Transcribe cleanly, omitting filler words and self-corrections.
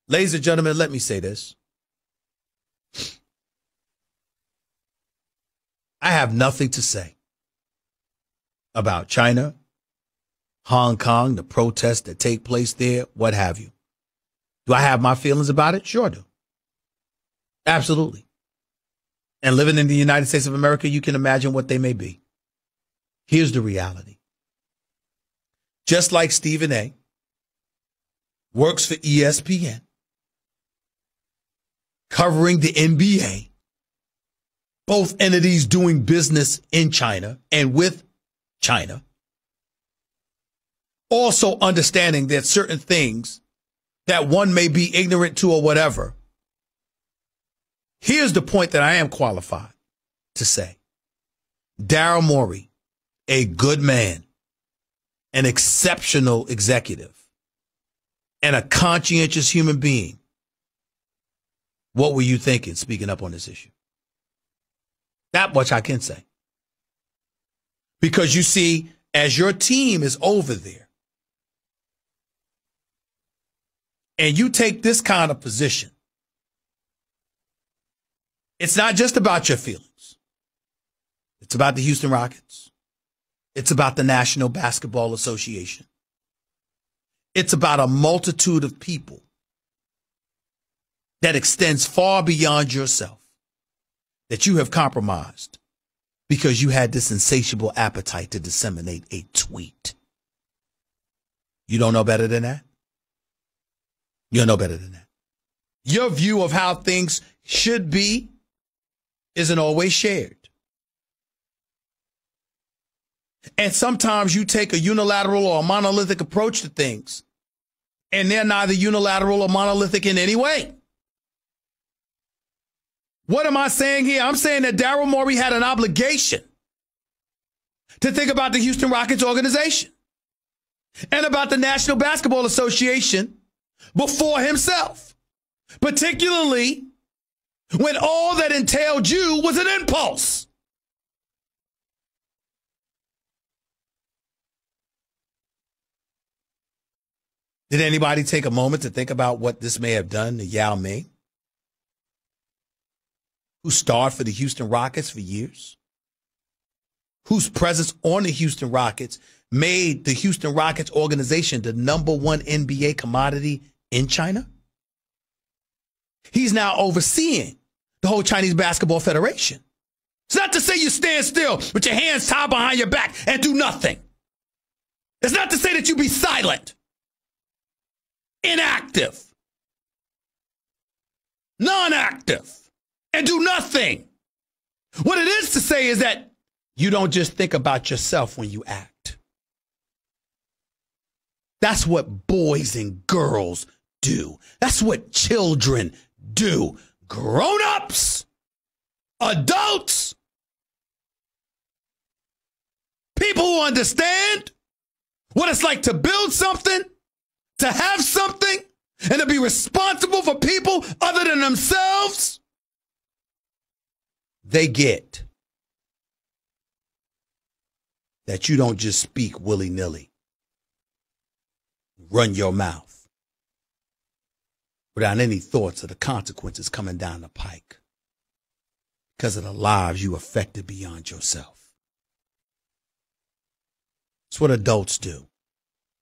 Ladies and gentlemen, let me say this. I have nothing to say about China, Hong Kong, the protests that take place there, what have you. Do I have my feelings about it? Sure I do. Absolutely. And living in the United States of America, you can imagine what they may be. Here's the reality. Just like Stephen A. works for ESPN, covering the NBA, both entities doing business in China and with China, also understanding that certain things that one may be ignorant to or whatever. Here's the point that I am qualified to say. Daryl Morey, a good man, an exceptional executive, and a conscientious human being. What were you thinking speaking up on this issue? That much I can say. Because you see, as your team is over there, and you take this kind of position, it's not just about your feelings. It's about the Houston Rockets. It's about the National Basketball Association. It's about a multitude of people that extends far beyond yourself, that you have compromised because you had this insatiable appetite to disseminate a tweet. You don't know better than that? You don't know better than that. Your view of how things should be isn't always shared. And sometimes you take a unilateral or a monolithic approach to things, and they're neither unilateral or monolithic in any way. What am I saying here? I'm saying that Daryl Morey had an obligation to think about the Houston Rockets organization and about the National Basketball Association before himself, particularly when all that entailed you was an impulse. Did anybody take a moment to think about what this may have done to Yao Ming, who starred for the Houston Rockets for years, whose presence on the Houston Rockets made the Houston Rockets organization the #1 NBA commodity in China? He's now overseeing the whole Chinese Basketball Federation. It's not to say you stand still with your hands tied behind your back and do nothing. It's not to say that you be silent, inactive, non-active, and do nothing. What it is to say is that you don't just think about yourself when you act. That's what boys and girls do. That's what children do. Grown-ups, adults, people who understand what it's like to build something, to have something, and to be responsible for people other than themselves, they get that you don't just speak willy-nilly, run your mouth without any thoughts of the consequences coming down the pike because of the lives you affected beyond yourself. It's what adults do.